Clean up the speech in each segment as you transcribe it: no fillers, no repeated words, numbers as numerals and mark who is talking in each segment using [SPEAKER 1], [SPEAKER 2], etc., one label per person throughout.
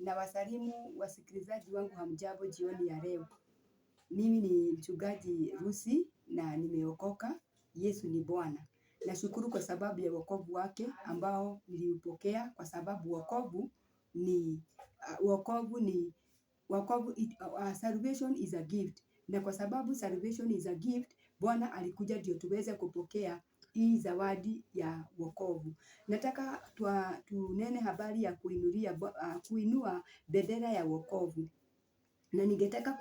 [SPEAKER 1] Na wasalimu wasikilizaji wangu, hamjambo jioni ya leo. Mimi ni mchungaji Lucy na nimeokoka. Yesu ni Bwana. Nashukuru kwa sababu ya wokovu wake ambao niliupokea, kwa sababu wokovu salvation is a gift. Na kwa sababu salvation is a gift, Bwana alikuja ndio tuweze kupokea hii zawadi ya wokovu. Nataka tunene habari ya kuinua bendera ya wokovu. Na ningetaka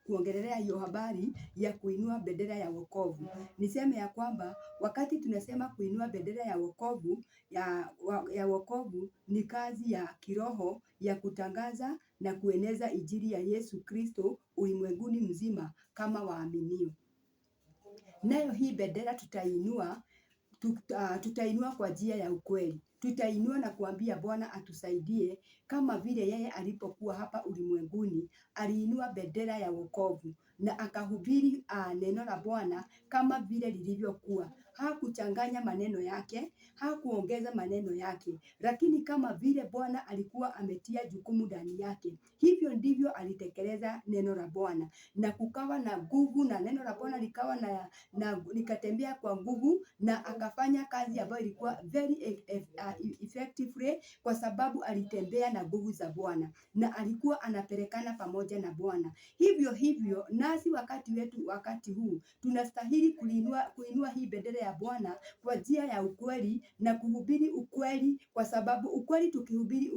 [SPEAKER 1] kuongelelea hiyo habari ya kuinua bendera ya wokovu. Niseme ya kwamba wakati tunasema kuinua bendera ya wokovu, ya wokovu ni kazi ya kiroho ya kutangaza na kueneza injili ya Yesu Kristo ulimwenguni mzima kama waaminio. Nayo hii bendera tutainua kwa njia ya ukweli. Tutainua na kuambia Bwana atusaidie, kama vile yeye alipokuwa hapa ulimwenguni, aliinua bendera ya wokovu na akahubiri neno la Bwana kama vile lilivyokuwa. Hakuchanganya maneno yake, hakuongeza maneno yake, lakini kama vile Bwana alikuwa ametia jukumu ndani yake, hivyo ndivyo alitekeleza neno la Bwana, na kukawa na nguvu, na neno la Bwana likawa na likatembea kwa nguvu, na akafanya kazi ambayo ilikuwa very effectively, kwa sababu alitembea na nguvu za Bwana na alikuwa anapelekana pamoja na Bwana. Hivyo nasi wakati huu tunastahili kuinua hii bendera ya Bwana kwa njia ya ukweli na kuhubiri ukweli, kwa sababu ukweli, tukihubiri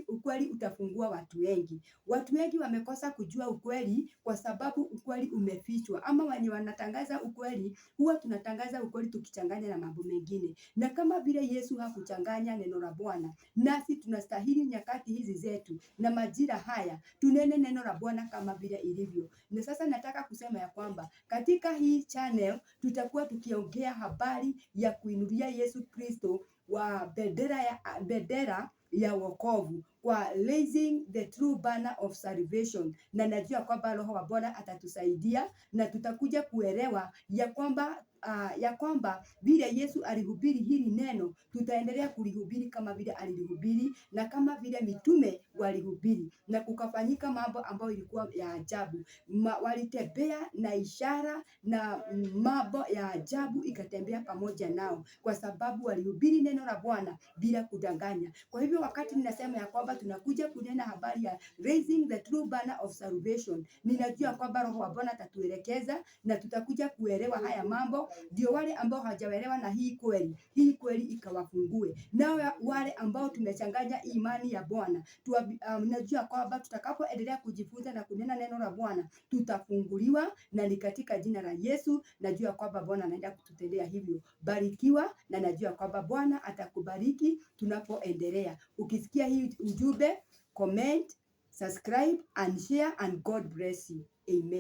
[SPEAKER 1] ukweli utafungua watu wengi. Watu wengi wamekosa kujua ukweli kwa sababu ukweli umefichwa, ama wenye wanatangaza ukweli huwa tunatangaza ukweli tukichanganya na mambo mengine. Na kama vile Yesu hakuchanganya neno la Bwana, nasi tunastahili nyakati hizi zetu na majira haya tunene neno la Bwana kama vile ilivyo. Na sasa nataka kusema ya kwamba katika hii channel tutakuwa tukiongea habari ya kuinulia Yesu Kristo wa bendera ya wokovu, kwa raising the true banner of salvation. Na najua kwamba Roho wa Bwana atatusaidia na tutakuja kuelewa ya kwamba vile Yesu alihubiri hili neno, tutaendelea kulihubiri kama vile alilihubiri na kama vile mitume walihubiri, na kukafanyika mambo ambayo ilikuwa ya ajabu. Walitembea na ishara na mambo ya ajabu ikatembea pamoja nao, kwa sababu walihubiri neno la Bwana bila kudanganya. Kwa hivyo wakati ninasema ya kwamba tunakuja kunena habari ya raising the true banner of salvation, ninajua kwamba Roho wa Bwana atatuelekeza na tutakuja kuelewa haya mambo, ndio wale ambao hawajaelewa na hii kweli ikawafungue. Na wale ambao tumechanganya imani ya Bwana, najua kwamba tutakapoendelea kujifunza na kunena neno la Bwana tutafunguliwa, na ni katika jina la Yesu. Najua kwamba Bwana anaenda kututendea hivyo. Barikiwa, na najua kwamba Bwana atakubariki tunapoendelea. Ukisikia hii ujumbe, comment, subscribe and share, and God bless you. Amen.